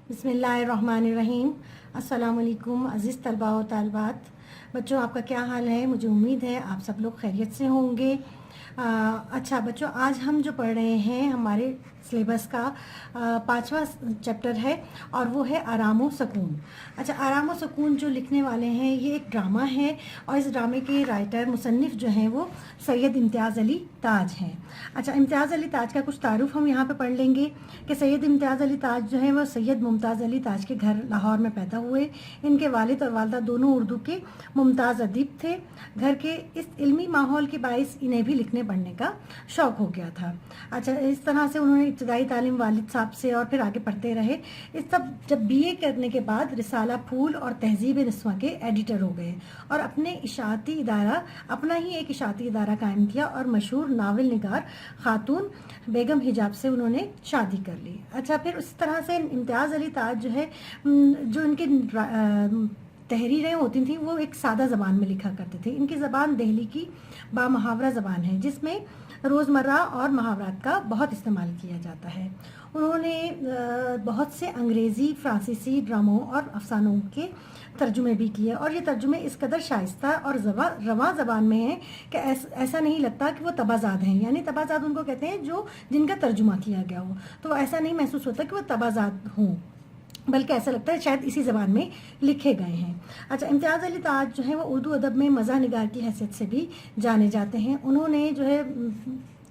बिस्मिल्लाहिर्रहमानिर्रहीम। अस्सलाम वालेकुम अज़ीज़ तलबा व तालिबात। बच्चों, आपका क्या हाल है? मुझे उम्मीद है आप सब लोग खैरियत से होंगे। अच्छा बच्चों, आज हम जो पढ़ रहे हैं हमारे सिलेबस का 5वां चैप्टर है और वो है आराम व सुकून। अच्छा, आराम व सुकून जो लिखने वाले हैं ये एक ड्रामा है और इस ड्रामे के राइटर मुसन्निफ़ जो हैं वो सैयद इम्तियाज़ अली ताज हैं। अच्छा, इम्तियाज़ अली ताज का कुछ तारुफ हम यहाँ पे पढ़ लेंगे कि सैयद इम्तियाज़ अली ताज जो है वो सैयद मुमताज़ अली ताज के घर लाहौर में पैदा हुए। इनके वालिद और वालदा दोनों उर्दू के मुमताज़ अदीब थे। घर के इस इल्मी माहौल के बाइस इन्हें भी लिखने पढ़ने का शौक़ हो गया था। अच्छा, इस तरह से उन्होंने इब्तदाई तालीम वालिद साहब से और फिर आगे पढ़ते रहे। इस सब जब बीए करने के बाद रिसाला फूल और तहजीब नस्वा के एडिटर हो गए और अपना ही एक इशाअती इदारा कायम किया और मशहूर नावल निगार खातून बेगम हिजाब से उन्होंने शादी कर ली। अच्छा, फिर उस तरह से इम्तियाज़ अली ताज जो है जो इनके तहरीरें होती थी वो एक सादा ज़बान में लिखा करते थे। इनकी ज़बान दिल्ली की बामुहावरा ज़बान है जिसमें रोज़मर्रा और मुहावरात का बहुत इस्तेमाल किया जाता है। उन्होंने बहुत से अंग्रेज़ी, फ़्रांसीसी ड्रामों और अफसानों के तर्जुमे भी किए और ये तर्जुमे इस कदर शाइस्ता और रवां ज़बान में हैं कि ऐसा नहीं लगता कि वो तबाज़ाद हैं। यानी तबाज़ाद उनको कहते हैं जो जिनका तर्जुमा किया गया हो, तो ऐसा नहीं महसूस होता कि वो तबाज़ाद हों, बल्कि ऐसा लगता है शायद इसी ज़बान में लिखे गए हैं। अच्छा, इम्तियाज़ अली ताज जो है वो उर्दू अदब में मज़ा निगार की हैसियत से भी जाने जाते हैं। उन्होंने जो है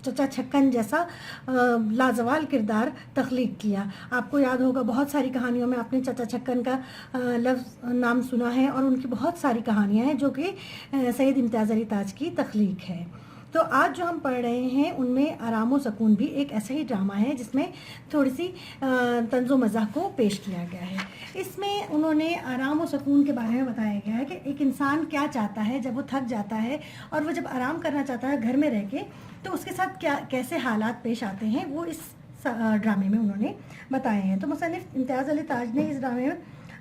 चचा छक्कन जैसा लाजवाल किरदार तख्लीक किया। आपको याद होगा बहुत सारी कहानियों में आपने चचा छक्कन का लफ्ज़ नाम सुना है और उनकी बहुत सारी कहानियाँ हैं जो कि सैयद इम्तियाज़ अली ताज की तख्लीक है। तो आज जो हम पढ़ रहे हैं उनमें आराम व सुकून भी एक ऐसा ही ड्रामा है जिसमें थोड़ी सी तंज़ो मज़ाह को पेश किया गया है। इसमें उन्होंने आराम व सुकून के बारे में बताया गया है कि एक इंसान क्या चाहता है जब वो थक जाता है और वो जब आराम करना चाहता है घर में रह के, तो उसके साथ कैसे हालात पेश आते हैं वो इस ड्रामे में उन्होंने बताए हैं। तो मुसन्निफ़ इम्तियाज़ अली ताज ने इस ड्रामे में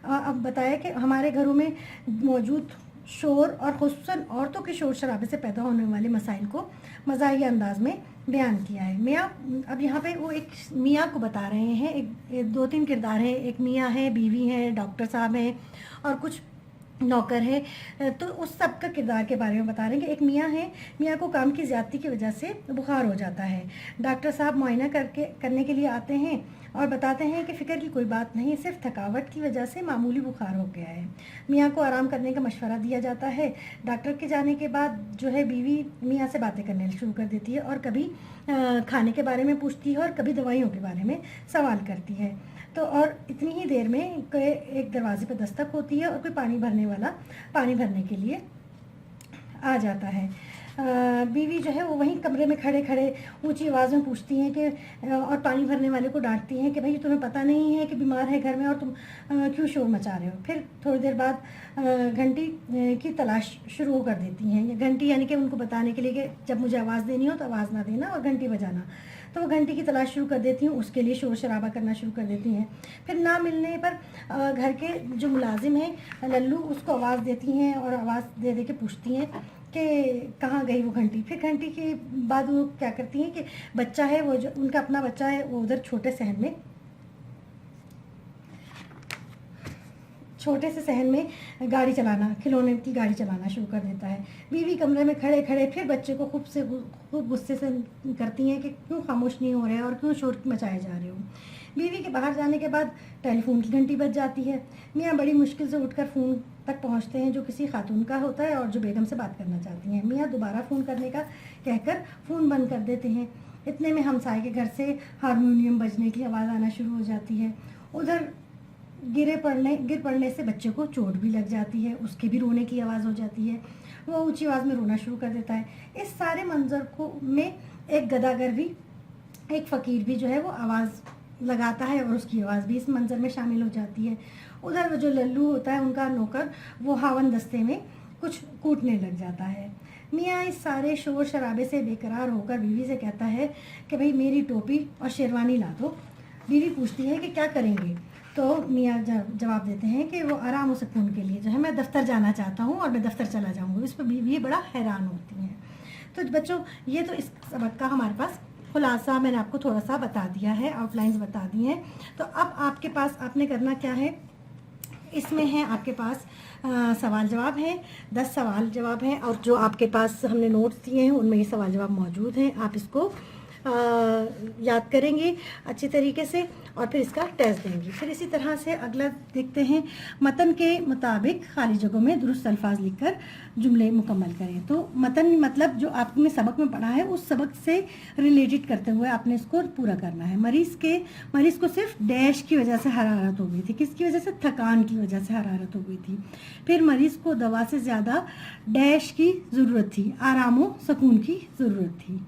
अब बताया कि हमारे घरों में मौजूद शोर और खुसूसन औरतों के शोर शराबे से पैदा होने वाले मसाइल को मज़ाहिया अंदाज में बयान किया है। मियाँ अब यहाँ पे वो एक मियाँ को बता रहे हैं। एक दो तीन किरदार हैं, एक मियाँ है, बीवी है, डॉक्टर साहब हैं और कुछ नौकर है। तो उस सब का किरदार के बारे में बता रहे हैं कि एक मियाँ है, मियाँ को काम की ज़्यादती की वजह से बुखार हो जाता है। डॉक्टर साहब मुआयना करने के लिए आते हैं और बताते हैं कि फ़िक्र की कोई बात नहीं, सिर्फ थकावट की वजह से मामूली बुखार हो गया है। मियाँ को आराम करने का मशवरा दिया जाता है। डॉक्टर के जाने के बाद जो है बीवी मियाँ से बातें करने शुरू कर देती है और कभी खाने के बारे में पूछती है और कभी दवाइयों के बारे में सवाल करती है। तो और इतनी ही देर में एक दरवाजे पर दस्तक होती है और कोई पानी भरने वाला पानी भरने के लिए आ जाता है। बीवी जो है वो वहीं कमरे में खड़े खड़े ऊंची आवाज़ में पूछती हैं कि और पानी भरने वाले को डांटती हैं कि भाई तुम्हें पता नहीं है कि बीमार है घर में और तुम क्यों शोर मचा रहे हो। फिर थोड़ी देर बाद घंटी की तलाश शुरू कर देती हैं। घंटी यानी कि उनको बताने के लिए कि जब मुझे आवाज़ देनी हो तो आवाज़ ना देना और घंटी बजाना। तो वो घंटी की तलाश शुरू कर देती हूँ, उसके लिए शोर शराबा करना शुरू कर देती हैं। फिर ना मिलने पर घर के जो मुलाजिम हैं लल्लू उसको आवाज़ देती हैं और आवाज़ दे के पूछती हैं कि कहाँ गई वो घंटी। फिर घंटी के बाद वो क्या करती हैं कि बच्चा है वो जो उनका अपना बच्चा है वो उधर छोटे से सहन में गाड़ी चलाना, खिलौने की गाड़ी चलाना शुरू कर देता है। बीवी कमरे में खड़े खड़े फिर बच्चे को खूब गुस्से से करती हैं कि क्यों खामोश नहीं हो रहे और क्यों शोर मचाए जा रहे हो। बीवी के बाहर जाने के बाद टेलीफोन की घंटी बज जाती है। मियाँ बड़ी मुश्किल से उठकर फ़ोन तक पहुँचते हैं जो किसी खातून का होता है और जो बेगम से बात करना चाहती हैं। मियाँ दोबारा फ़ोन करने का कहकर फ़ोन बंद कर देते हैं। इतने में हमसाये के घर से हारमोनियम बजने की आवाज़ आना शुरू हो जाती है। उधर गिर पड़ने से बच्चे को चोट भी लग जाती है, उसके भी रोने की आवाज़ हो जाती है। वो ऊंची आवाज़ में रोना शुरू कर देता है। इस सारे मंजर में एक गदागर भी, एक फ़कीर भी जो है वो आवाज़ लगाता है और उसकी आवाज़ भी इस मंजर में शामिल हो जाती है। उधर वो जो लल्लू होता है उनका नौकर वो हावन दस्ते में कुछ कूटने लग जाता है। मियाँ इस सारे शोर शराबे से बेकरार होकर बीवी से कहता है कि भाई मेरी टोपी और शेरवानी ला दो। बीवी पूछती है कि क्या करेंगे, तो मियाँ जवाब देते हैं कि वो आराम व सुकून के लिए जो है मैं दफ्तर जाना चाहता हूँ और मैं दफ्तर चला जाऊँगी। इस पर बीवी बड़ा हैरान होती हैं। तो बच्चों, ये तो इस सबक का हमारे पास खुलासा मैंने आपको थोड़ा सा बता दिया है, आउटलाइंस बता दी हैं। तो अब आपके पास आपने करना क्या है, इसमें है आपके पास सवाल जवाब हैं, 10 सवाल जवाब हैं, और जो आपके पास हमने नोट्स दिए हैं उनमें ये सवाल जवाब मौजूद हैं। आप इसको याद करेंगे अच्छी तरीके से और फिर इसका टेस्ट देंगे। फिर इसी तरह से अगला देखते हैं, मतन के मुताबिक खाली जगहों में दुरुस्त अल्फाज लिखकर जुमले मुकम्मल करें। तो मतन मतलब जो आपने सबक में पढ़ा है उस सबक से रिलेटेड करते हुए आपने इसको पूरा करना है। मरीज़ को सिर्फ डैश की वजह से हरारत हो गई थी, किसकी वजह से, थकान की वजह से हरारत हो गई थी। फिर मरीज़ को दवा से ज़्यादा डैश की ज़रूरत थी, आराम व सुकून की ज़रूरत थी।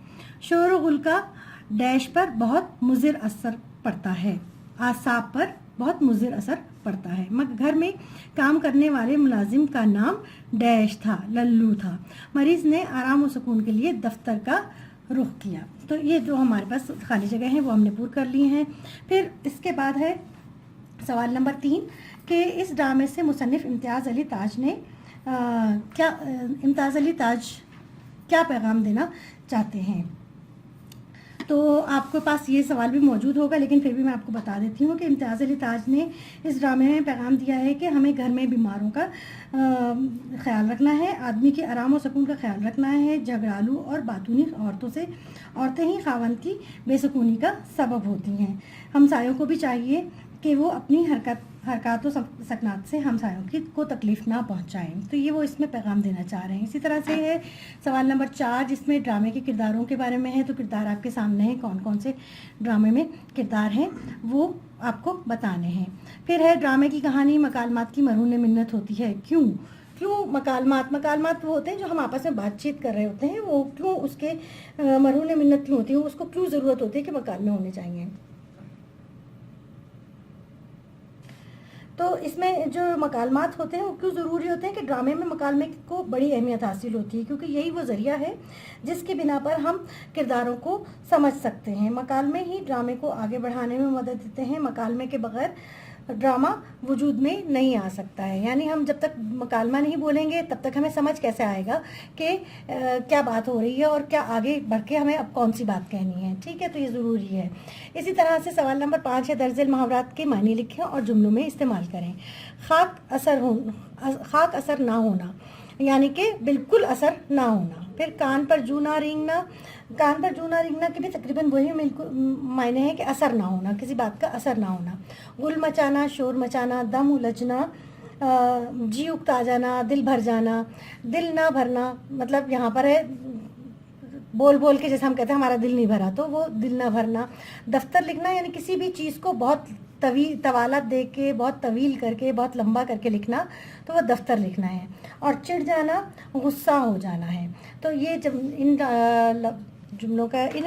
शोर व गुल का डैश पर बहुत मुज़िर असर पड़ता है, आसाब पर बहुत मुज़िर असर पड़ता है। मगर घर में काम करने वाले मुलाजिम का नाम डैश था, लल्लू था। मरीज़ ने आराम और सुकून के लिए दफ्तर का रुख किया। तो ये जो हमारे पास खाली जगह हैं वो हमने पूरी कर ली हैं। फिर इसके बाद है सवाल नंबर 3 कि इस ड्रामे से मुसन्निफ इम्तियाज़ अली ताज क्या पैगाम देना चाहते हैं। तो आपके पास ये सवाल भी मौजूद होगा, लेकिन फिर भी मैं आपको बता देती हूँ कि इम्तियाज़ अली ताज ने इस ड्रामे में पैगाम दिया है कि हमें घर में बीमारों का ख्याल रखना है, आदमी के आराम और सुकून का ख्याल रखना है। झगड़ालू और बातूनी औरतें ही खावंद की बेसुकूनी का सबब होती हैं। हमसायों को भी चाहिए कि वो अपनी हरकत व सकनात से हमसायों को तकलीफ़ ना पहुंचाएं। तो ये वो इसमें पैगाम देना चाह रहे हैं। इसी तरह से है सवाल नंबर 4 जिसमें ड्रामे के किरदारों के बारे में है। तो किरदार आपके सामने हैं, कौन कौन से ड्रामे में किरदार हैं वो आपको बताने हैं। फिर है ड्रामे की कहानी मकालमात की मरहून मिन्नत होती है। क्यों मकालमात वो होते हैं जो हम आपस में बातचीत कर रहे होते हैं, वो क्यों उसके मरहून मिन्नत क्यों होती है, उसको क्यों ज़रूरत होती है कि मकालमे होने चाहिए। तो इसमें जो मकालमात होते हैं वो क्यों ज़रूरी होते हैं कि ड्रामे में मकालमे को बड़ी अहमियत हासिल होती है, क्योंकि यही वो ज़रिया है जिसके बिना पर हम किरदारों को समझ सकते हैं। मकालमे ही ड्रामे को आगे बढ़ाने में मदद देते हैं। मकालमे के बगैर ड्रामा वजूद में नहीं आ सकता है। यानी हम जब तक मकालमा नहीं बोलेंगे तब तक हमें समझ कैसे आएगा कि क्या बात हो रही है और क्या आगे बढ़ के हमें अब कौन सी बात कहनी है। ठीक है, तो ये ज़रूरी है। इसी तरह से सवाल नंबर 5 है दर्जल मुहावरात के मायने लिखें और जुमलों में इस्तेमाल करें। खाक असर ना होना यानी कि बिल्कुल असर ना होना। फिर कान पर जू ना रेंगना के भी तकरीबन वही मायने हैं कि असर ना होना, किसी बात का असर ना होना। गुल मचाना, शोर मचाना, दम उलझना, जी उकता जाना, दिल भर जाना। दिल ना भरना मतलब यहाँ पर है बोल के जैसे हम कहते हैं हमारा दिल नहीं भरा, तो वो दिल ना भरना। दफ्तर लिखना यानी किसी भी चीज़ को बहुत तवालत दे के, बहुत तवील करके, बहुत लंबा करके लिखना, तो वह दफ्तर लिखना है। और चिढ़ जाना गुस्सा हो जाना है। तो ये जब इन जुमलों का, इन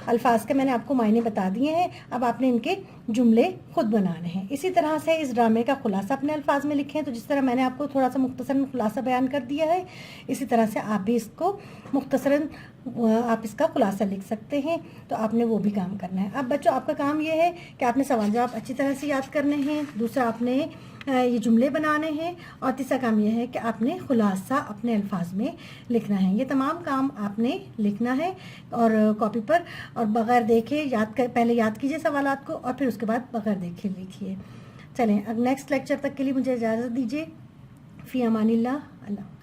अल्फाज के मैंने आपको मायने बता दिए हैं। अब आपने इनके जुमले खुद बनाने हैं। इसी तरह से इस ड्रामे का खुलासा अपने अल्फाज में लिखें। तो जिस तरह मैंने आपको थोड़ा सा मुख्तसरन खुलासा बयान कर दिया है, इसी तरह से आप भी इसको मुख्तसरन आप इसका खुलासा लिख सकते हैं। तो आपने वो भी काम करना है। अब बच्चों आपका काम ये है कि आपने सवाल जवाब अच्छी तरह से याद करने हैं, दूसरा आपने ये जुमले बनाने हैं, और तीसरा काम ये है कि आपने खुलासा अपने अल्फाज में लिखना है। ये तमाम काम आपने लिखना है और कॉपी पर, और बगैर देखे पहले याद कीजिए सवालात को और फिर उसके बाद बगैर देखे लिखिए। चलें, अब नेक्स्ट लेक्चर तक के लिए मुझे इजाज़त दीजिए। फ़ी अमानिल्लाह। अल्लाह।